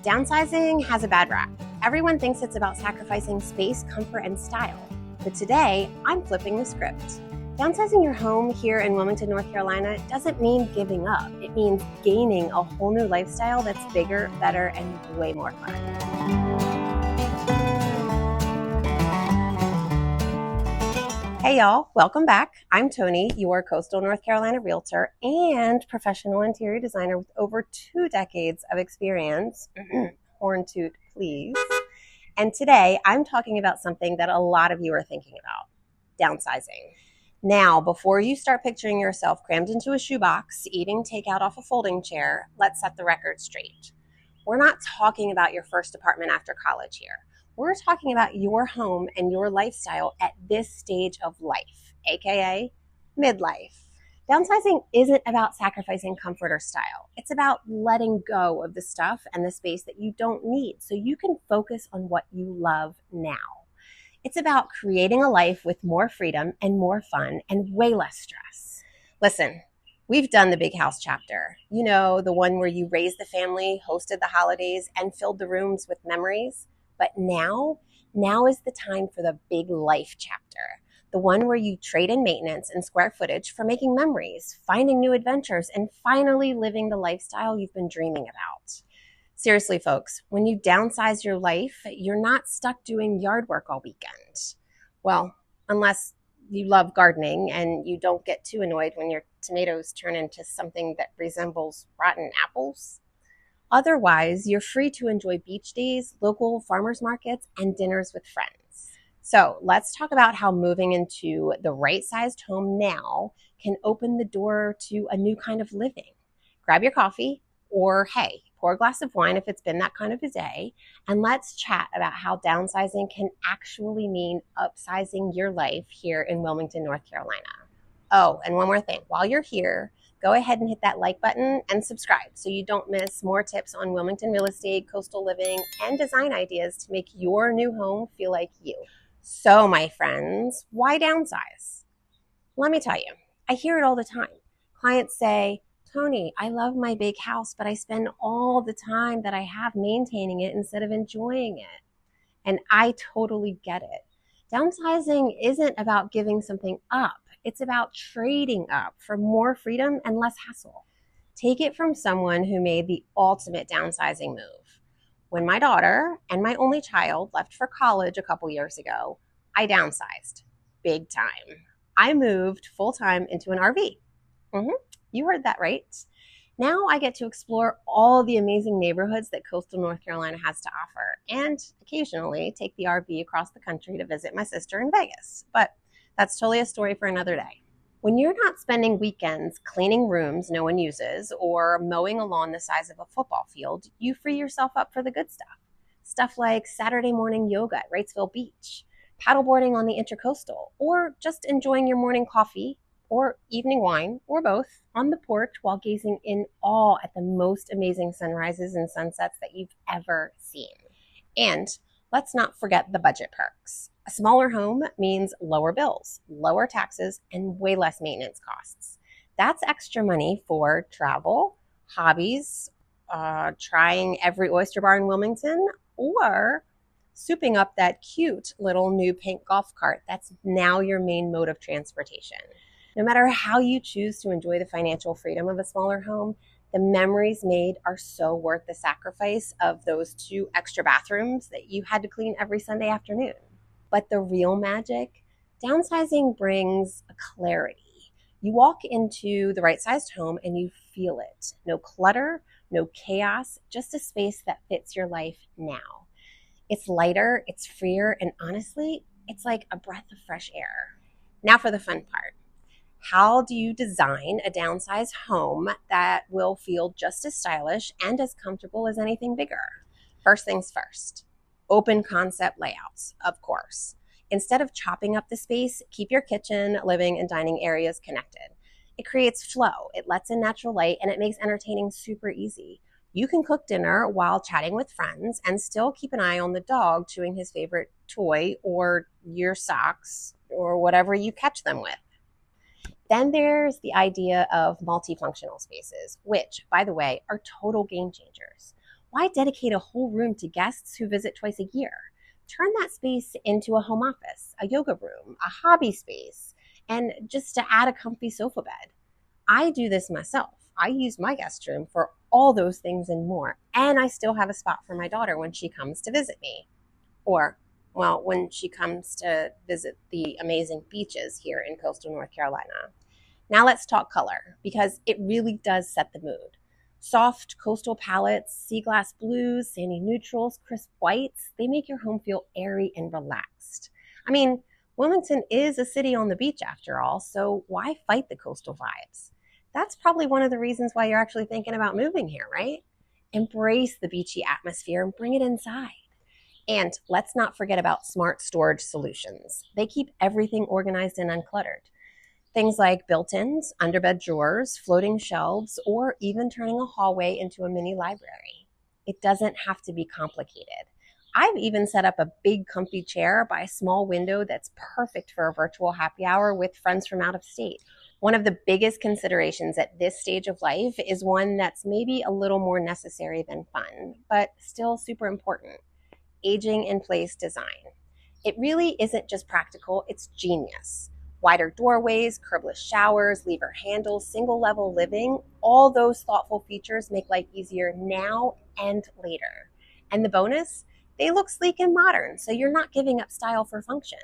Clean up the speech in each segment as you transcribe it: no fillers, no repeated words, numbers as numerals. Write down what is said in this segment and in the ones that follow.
Downsizing has a bad rap. Everyone thinks it's about sacrificing space, comfort, and style. But today, I'm flipping the script. Downsizing your home here in Wilmington, North Carolina doesn't mean giving up. It means gaining a whole new lifestyle that's bigger, better, and way more fun. Hey y'all, welcome back. I'm Toni, your coastal North Carolina realtor and professional interior designer with over 2 decades of experience. Horn toot, please. And today I'm talking about something that a lot of you are thinking about, downsizing. Now, before you start picturing yourself crammed into a shoebox, eating takeout off a folding chair, let's set the record straight. We're not talking about your first apartment after college here. We're talking about your home and your lifestyle at this stage of life, aka midlife. Downsizing isn't about sacrificing comfort or style. It's about letting go of the stuff and the space that you don't need so you can focus on what you love now. It's about creating a life with more freedom and more fun and way less stress. Listen, we've done the big house chapter. You know, the one where you raised the family, hosted the holidays, and filled the rooms with memories. But now is the time for the big life chapter. The one where you trade in maintenance and square footage for making memories, finding new adventures, and finally living the lifestyle you've been dreaming about. Seriously, folks, when you downsize your life, you're not stuck doing yard work all weekend. Well, unless you love gardening and you don't get too annoyed when your tomatoes turn into something that resembles rotten apples. Otherwise, you're free to enjoy beach days, local farmers markets, and dinners with friends. So let's talk about how moving into the right-sized home now can open the door to a new kind of living. Grab your coffee, or hey, pour a glass of wine if it's been that kind of a day, and let's chat about how downsizing can actually mean upsizing your life here in Wilmington, North Carolina. Oh, and one more thing. While you're here, go ahead and hit that like button and subscribe so you don't miss more tips on Wilmington real estate, coastal living, and design ideas to make your new home feel like you. So, my friends, why downsize? Let me tell you, I hear it all the time. Clients say, Toni, I love my big house, but I spend all the time that I have maintaining it instead of enjoying it. And I totally get it. Downsizing isn't about giving something up. It's about trading up for more freedom and less hassle. Take it from someone who made the ultimate downsizing move. When my daughter and my only child left for college a couple years ago, I downsized big time. I moved full-time into an RV. You heard that right. Now I get to explore all the amazing neighborhoods that coastal North Carolina has to offer, and occasionally take the RV across the country to visit my sister in Vegas. But that's totally a story for another day. When you're not spending weekends cleaning rooms no one uses or mowing a lawn the size of a football field, you free yourself up for the good stuff. Stuff like Saturday morning yoga at Wrightsville Beach, paddleboarding on the Intercoastal, or just enjoying your morning coffee or evening wine, or both, on the porch while gazing in awe at the most amazing sunrises and sunsets that you've ever seen. And let's not forget the budget perks. A smaller home means lower bills, lower taxes, and way less maintenance costs. That's extra money for travel, hobbies, trying every oyster bar in Wilmington, or souping up that cute little new pink golf cart that's now your main mode of transportation. No matter how you choose to enjoy the financial freedom of a smaller home, the memories made are so worth the sacrifice of those 2 extra bathrooms that you had to clean every Sunday afternoon. But the real magic, downsizing brings a clarity. You walk into the right-sized home and you feel it. No clutter, no chaos, just a space that fits your life now. It's lighter, it's freer, and honestly, it's like a breath of fresh air. Now for the fun part. How do you design a downsized home that will feel just as stylish and as comfortable as anything bigger? First things first, open concept layouts, of course. Instead of chopping up the space, keep your kitchen, living, and dining areas connected. It creates flow, it lets in natural light, and it makes entertaining super easy. You can cook dinner while chatting with friends and still keep an eye on the dog chewing his favorite toy or your socks or whatever you catch them with. Then there's the idea of multifunctional spaces, which, by the way, are total game changers. Why dedicate a whole room to guests who visit twice a year? Turn that space into a home office, a yoga room, a hobby space, and just to add a comfy sofa bed. I do this myself. I use my guest room for all those things and more, and I still have a spot for my daughter when she comes to visit me. Or, well, when she comes to visit the amazing beaches here in coastal North Carolina. Now let's talk color, because it really does set the mood. Soft coastal palettes, sea glass blues, sandy neutrals, crisp whites, they make your home feel airy and relaxed. I mean, Wilmington is a city on the beach after all, so why fight the coastal vibes? That's probably one of the reasons why you're actually thinking about moving here, right? Embrace the beachy atmosphere and bring it inside. And let's not forget about smart storage solutions. They keep everything organized and uncluttered. Things like built-ins, underbed drawers, floating shelves, or even turning a hallway into a mini library. It doesn't have to be complicated. I've even set up a big comfy chair by a small window that's perfect for a virtual happy hour with friends from out of state. One of the biggest considerations at this stage of life is one that's maybe a little more necessary than fun, but still super important: aging in place design. It really isn't just practical, it's genius. Wider doorways, curbless showers, lever handles, single level living, all those thoughtful features make life easier now and later. And the bonus? They look sleek and modern, so you're not giving up style for function.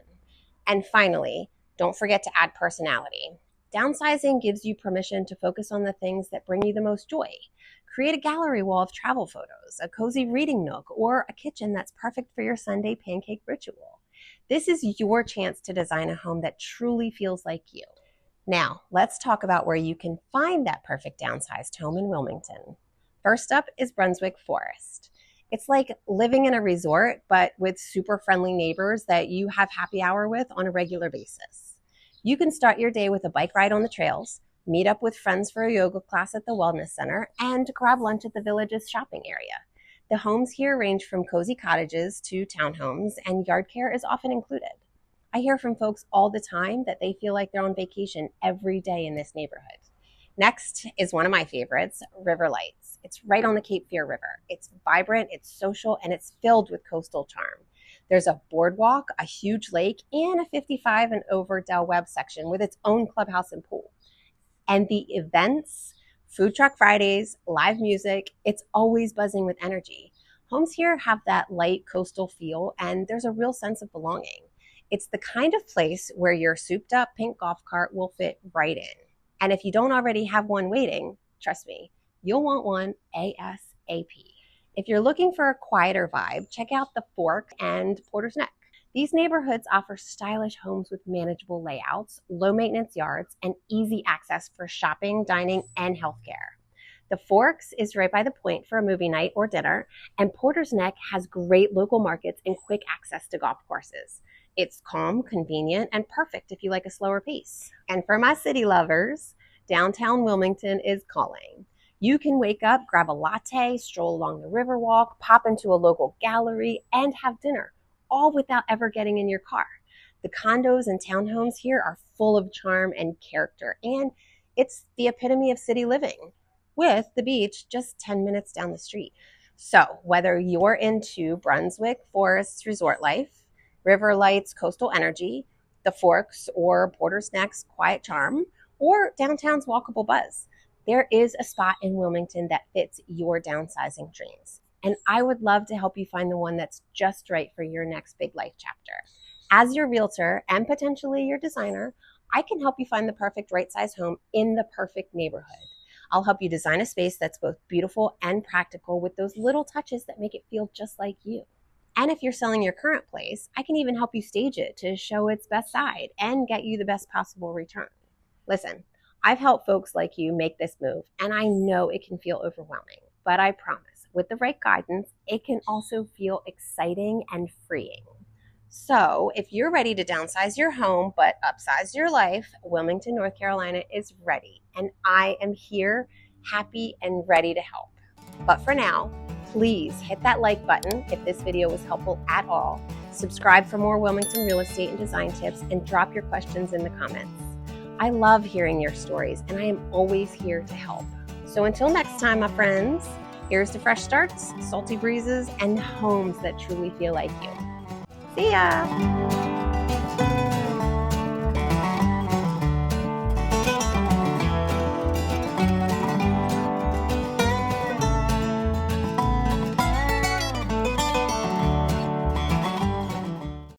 And finally, don't forget to add personality. Downsizing gives you permission to focus on the things that bring you the most joy. Create a gallery wall of travel photos, a cozy reading nook, or a kitchen that's perfect for your Sunday pancake ritual. This is your chance to design a home that truly feels like you. Now, let's talk about where you can find that perfect downsized home in Wilmington. First up is Brunswick Forest. It's like living in a resort, but with super friendly neighbors that you have happy hour with on a regular basis. You can start your day with a bike ride on the trails, meet up with friends for a yoga class at the wellness center, and grab lunch at the village's shopping area. The homes here range from cozy cottages to townhomes, and yard care is often included. I hear from folks all the time that they feel like they're on vacation every day in this neighborhood. Next is one of my favorites, River Lights. It's right on the Cape Fear River. It's vibrant, it's social, and it's filled with coastal charm. There's a boardwalk, a huge lake, and a 55 and over Del Webb section with its own clubhouse and pool. And the events, Food Truck Fridays, live music, it's always buzzing with energy. Homes here have that light coastal feel, and there's a real sense of belonging. It's the kind of place where your souped up pink golf cart will fit right in. And if you don't already have one waiting, trust me, you'll want one ASAP. If you're looking for a quieter vibe, check out the Fork and Porter's Neck. These neighborhoods offer stylish homes with manageable layouts, low maintenance yards, and easy access for shopping, dining, and healthcare. The Forks is right by the point for a movie night or dinner, and Porter's Neck has great local markets and quick access to golf courses. It's calm, convenient, and perfect if you like a slower pace. And for my city lovers, downtown Wilmington is calling. You can wake up, grab a latte, stroll along the Riverwalk, pop into a local gallery, and have dinner, all without ever getting in your car. The condos and townhomes here are full of charm and character, and it's the epitome of city living, with the beach just 10 minutes down the street. So whether you're into Brunswick Forest resort life, River Lights coastal energy, the Forks or Porter's Neck's quiet charm, or downtown's walkable buzz, there is a spot in Wilmington that fits your downsizing dreams. And I would love to help you find the one that's just right for your next big life chapter. As your realtor and potentially your designer, I can help you find the perfect right size home in the perfect neighborhood. I'll help you design a space that's both beautiful and practical with those little touches that make it feel just like you. And if you're selling your current place, I can even help you stage it to show its best side and get you the best possible return. Listen, I've helped folks like you make this move, and I know it can feel overwhelming, but I promise, with the right guidance, it can also feel exciting and freeing. So if you're ready to downsize your home but upsize your life, Wilmington, North Carolina is ready, and I am here, happy and ready to help. But for now, please hit that like button if this video was helpful at all, subscribe for more Wilmington real estate and design tips, and drop your questions in the comments. I love hearing your stories, and I am always here to help. So until next time, my friends, Here's to fresh starts, salty breezes, and homes that truly feel like you. See ya!